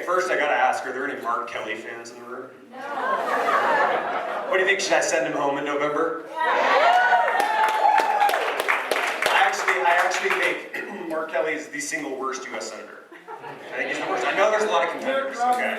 first I gotta ask, are there any Mark Kelly fans in the room? No. What do you think, should I send him home in November? I actually think Mark Kelly is the single worst U.S. Senator. I think he's the worst. I know there's a lot of contenders, okay?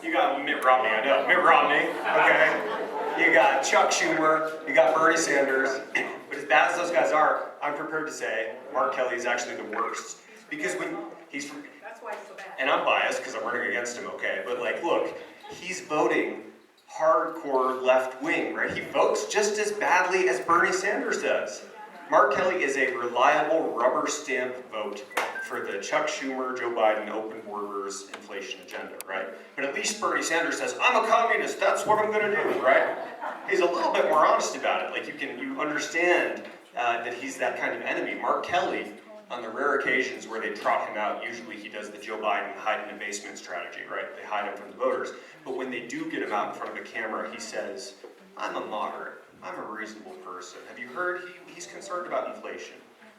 You got Mitt Romney, I know. Mitt Romney, okay? You got Chuck Schumer, you got Bernie Sanders. But as bad as those guys are, I'm prepared to say Mark Kelly is actually the worst. Because when he's from... That's why it's so bad. And I'm biased because I'm running against him, okay? But like, look, he's voting hardcore left wing, right? He votes just as badly as Bernie Sanders does. Mark Kelly is a reliable rubber stamp vote for the Chuck Schumer, Joe Biden, open borders, inflation agenda, right? But at least Bernie Sanders says, I'm a communist, that's what I'm gonna do, right? He's a little bit more honest about it. Like you understand that he's that kind of enemy. Mark Kelly, on the rare occasions where they trot him out, usually he does the Joe Biden hide in the basement strategy, right? They hide him from the voters. But when they do get him out in front of a camera, he says, I'm a moderate. I'm a reasonable person. Have you heard he's concerned about inflation?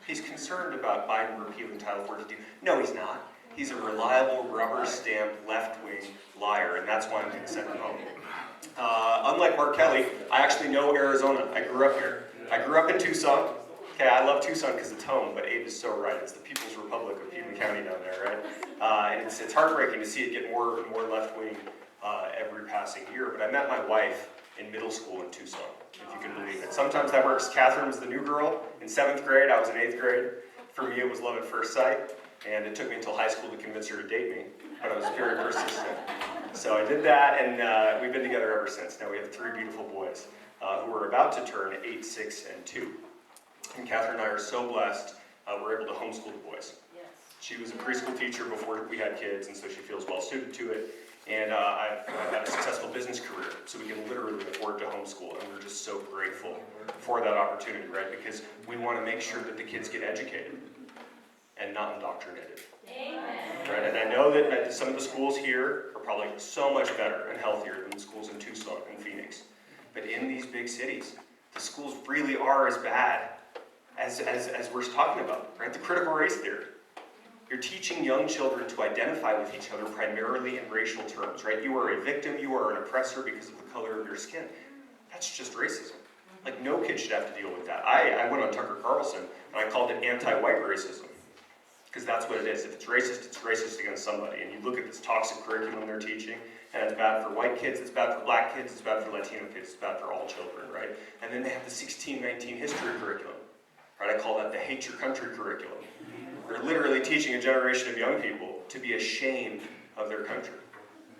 He's concerned about Biden repealing Title 42. No, he's not. He's a reliable, rubber-stamped, left-wing liar, and that's why I'm going to send him home. Unlike Mark Kelly, I actually know Arizona. I grew up here. I grew up in Tucson. Okay, I love Tucson because it's home, but Abe is so right. It's the People's Republic of Putnam County down there, right? And it's heartbreaking to see it get more and more left-wing every passing year. But I met my wife in middle school in Tucson, if you can believe it. Sometimes that works. Catherine was the new girl in 7th grade. I was in 8th grade. For me, it was love at first sight, and it took me until high school to convince her to date me, but I was very persistent. So I did that, and we've been together ever since. Now we have 3 beautiful boys who are about to turn 8, 6, and 2. And Catherine and I are so blessed we're able to homeschool the boys. Yes. She was a preschool teacher before we had kids, and so she feels well suited to it. And I've had a successful business career, so we can literally afford to homeschool, and we're just so grateful for that opportunity, right? Because we want to make sure that the kids get educated and not indoctrinated. Amen. Right? And I know that some of the schools here are probably so much better and healthier than the schools in Tucson and Phoenix. But in these big cities, the schools really are as bad as we're talking about, right? The critical race theory. You're teaching young children to identify with each other primarily in racial terms, right? You are a victim, you are an oppressor because of the color of your skin. That's just racism. Like, no kid should have to deal with that. I went on Tucker Carlson, and I called it anti-white racism. Because that's what it is. If it's racist against somebody. And you look at this toxic curriculum they're teaching, and it's bad for white kids, it's bad for black kids, it's bad for Latino kids, it's bad for all children, right? And then they have the 1619 history curriculum, right? I call that the hate your country curriculum. They're literally teaching a generation of young people to be ashamed of their country.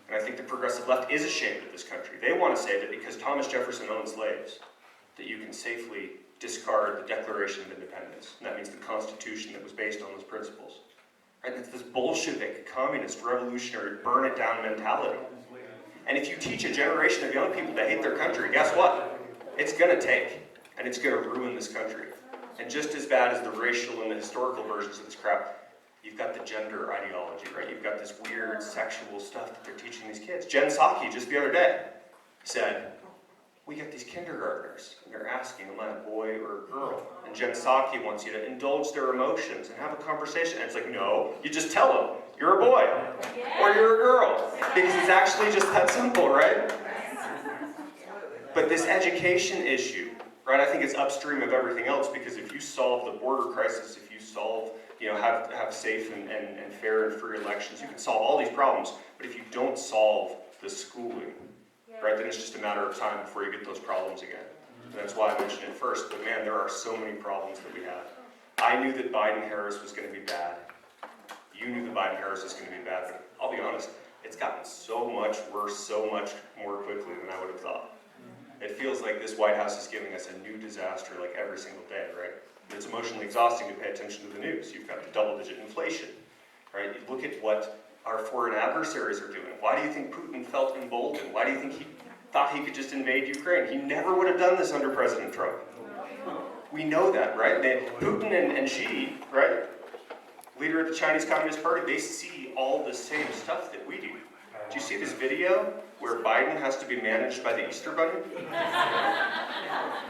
And I think the progressive left is ashamed of this country. They want to say that because Thomas Jefferson owned slaves, that you can safely discard the Declaration of Independence. And that means the Constitution that was based on those principles. Right? It's this Bolshevik, communist, revolutionary, burn it down mentality. And if you teach a generation of young people to hate their country, guess what? It's going to take, and it's going to ruin this country. And just as bad as the racial and the historical versions of this crap, you've got the gender ideology, right? You've got this weird sexual stuff that they're teaching these kids. Jen Psaki, just the other day, said, we get these kindergartners, and they're asking, am I a boy or a girl? And Jen Psaki wants you to indulge their emotions and have a conversation. And it's like, no, you just tell them, you're a boy, or you're a girl. Because it's actually just that simple, right? But this education issue, right, I think it's upstream of everything else, because if you solve the border crisis, if you solve, have safe and fair and free elections, you can solve all these problems. But if you don't solve the schooling, right, then it's just a matter of time before you get those problems again. And that's why I mentioned it first, but man, there are so many problems that we have. I knew that Biden-Harris was going to be bad. You knew that Biden-Harris was going to be bad, but I'll be honest, it's gotten so much worse, so much more quickly than I would have thought. It feels like this White House is giving us a new disaster like every single day, right? It's emotionally exhausting to pay attention to the news. You've got the double-digit inflation, right? You look at what our foreign adversaries are doing. Why do you think Putin felt emboldened? Why do you think he thought he could just invade Ukraine? He never would have done this under President Trump. We know that, right? Putin and Xi, right, leader of the Chinese Communist Party, they see all the same stuff that we do. Do you see this video where Biden has to be managed by the Easter Bunny?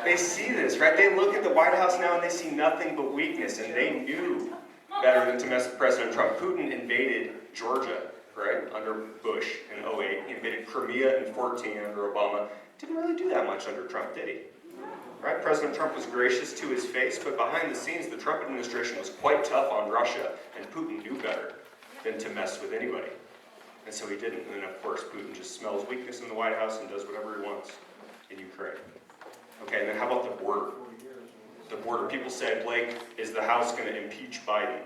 They see this, right? They look at the White House now and they see nothing but weakness, and they knew better than to mess with President Trump. Putin invaded Georgia right, under Bush in 08. He invaded Crimea in 14 under Obama. Didn't really do that much under Trump, did he? Right? President Trump was gracious to his face, but behind the scenes, the Trump administration was quite tough on Russia, and Putin knew better than to mess with anybody. And so he didn't. And then, of course, Putin just smells weakness in the White House and does whatever he wants in Ukraine. Okay, and then how about the border? The border, people say, Blake, is the House going to impeach Biden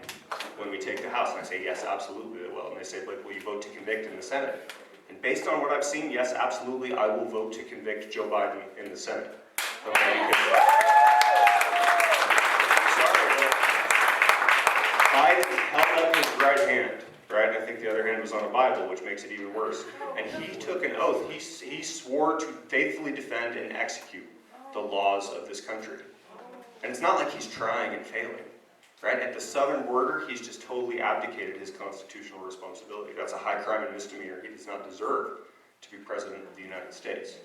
when we take the House? And I say, yes, absolutely they will. And they say, Blake, will you vote to convict in the Senate? And based on what I've seen, yes, absolutely, I will vote to convict Joe Biden in the Senate. Okay? Sorry, but Biden held up his right hand, right? And I think the other hand was on a Bible, which makes it even worse. And he took an oath. He swore to faithfully defend and execute the laws of this country. And it's not like he's trying and failing, right? At the southern border, he's just totally abdicated his constitutional responsibility. That's a high crime and misdemeanor. He does not deserve to be president of the United States.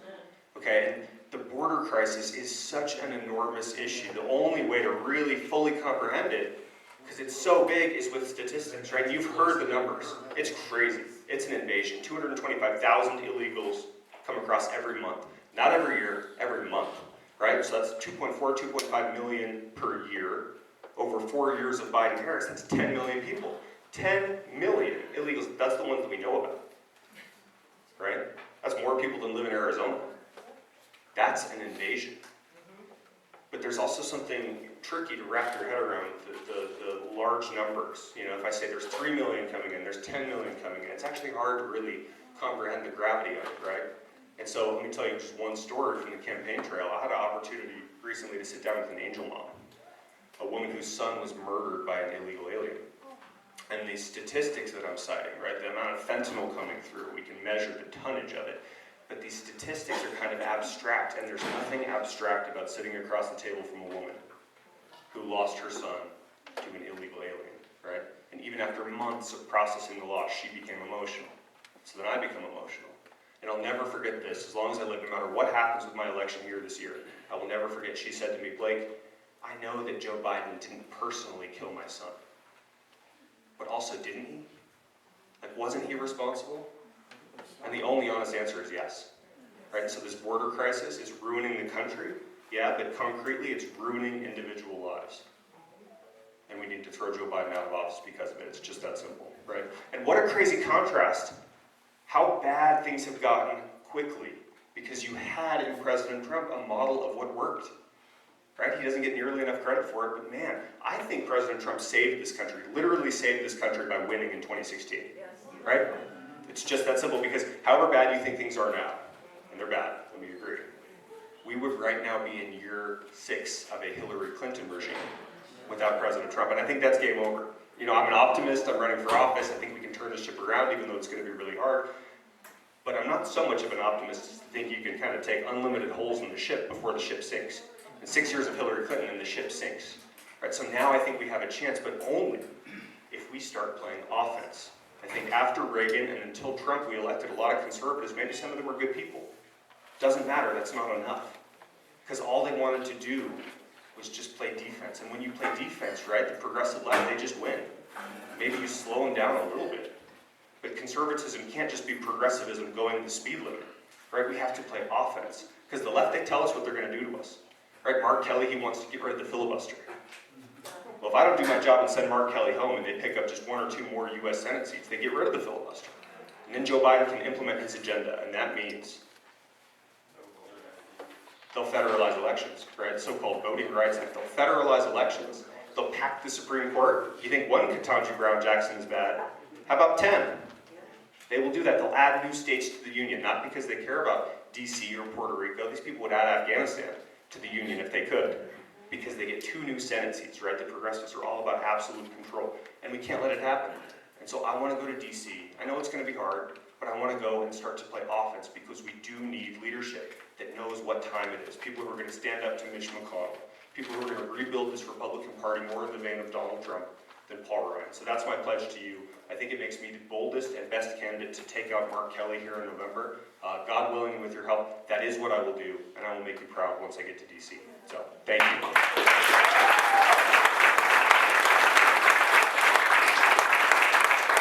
Okay, and the border crisis is such an enormous issue. The only way to really fully comprehend it, because it's so big, is with statistics, right? You've heard the numbers. It's crazy. It's an invasion. 225,000 illegals come across every month. Not every year, every month, right? So that's 2.4, 2.5 million per year. Over 4 years of Biden-Harris, that's 10 million people. 10 million illegals. That's the ones that we know about, right? That's more people than live in Arizona. That's an invasion. But there's also something tricky to wrap your head around, the large numbers. You know, if I say there's 3 million coming in, there's 10 million coming in, it's actually hard to really comprehend the gravity of it, right? And so let me tell you just one story from the campaign trail. I had an opportunity recently to sit down with an angel mom, a woman whose son was murdered by an illegal alien. And the statistics that I'm citing, right, the amount of fentanyl coming through, we can measure the tonnage of it. But these statistics are kind of abstract, and there's nothing abstract about sitting across the table from a woman who lost her son to an illegal alien, right? And even after months of processing the loss, she became emotional. So then I become emotional. And I'll never forget this. As long as I live, no matter what happens with my election here this year, I will never forget, she said to me, Blake, I know that Joe Biden didn't personally kill my son. But also, didn't he? Like, wasn't he responsible? And the only honest answer is yes. Right? So this border crisis is ruining the country, yeah, but concretely it's ruining individual lives. And we need to throw Joe Biden out of office because of it. It's just that simple, right? And what a crazy contrast. How bad things have gotten quickly because you had in President Trump a model of what worked. Right? He doesn't get nearly enough credit for it, but man, I think President Trump saved this country, literally saved this country by winning in 2016. Yes. Right? It's just that simple, because however bad you think things are now, and they're bad, let me agree, we would right now be in year 6 of a Hillary Clinton regime without President Trump, and I think that's game over. You know, I'm an optimist, I'm running for office, I think we can turn the ship around, even though it's going to be really hard, but I'm not so much of an optimist to think you can kind of take unlimited holes in the ship before the ship sinks. In 6 years of Hillary Clinton and the ship sinks. Right? So now I think we have a chance, but only if we start playing offense. I think after Reagan and until Trump, we elected a lot of conservatives. Maybe some of them were good people. Doesn't matter, that's not enough. Because all they wanted to do was just play defense. And when you play defense, right, the progressive left, they just win. Maybe you slow them down a little bit. But conservatism can't just be progressivism going the speed limit. Right? We have to play offense. Because the left, they tell us what they're going to do to us. Right, Mark Kelly, he wants to get rid of the filibuster. Well, if I don't do my job and send Mark Kelly home and they pick up just 1 or 2 more U.S. Senate seats, they get rid of the filibuster. And then Joe Biden can implement his agenda, and that means they'll federalize elections, right? So-called Voting Rights Act. They'll federalize elections. They'll pack the Supreme Court. You think one Ketanji Brown Jackson is bad? How about 10? They will do that. They'll add new states to the union, not because they care about D.C. or Puerto Rico. These people would add Afghanistan to the union if they could, because they get 2 new Senate seats, right? The progressives are all about absolute control, and we can't let it happen. And so I want to go to D.C. I know it's going to be hard, but I want to go and start to play offense, because we do need leadership that knows what time it is. People who are going to stand up to Mitch McConnell. People who are going to rebuild this Republican Party more in the vein of Donald Trump than Paul Ryan. So that's my pledge to you. I think it makes me the boldest and best candidate to take out Mark Kelly here in November. God willing, and with your help, that is what I will do, and I will make you proud once I get to D.C. So, thank you.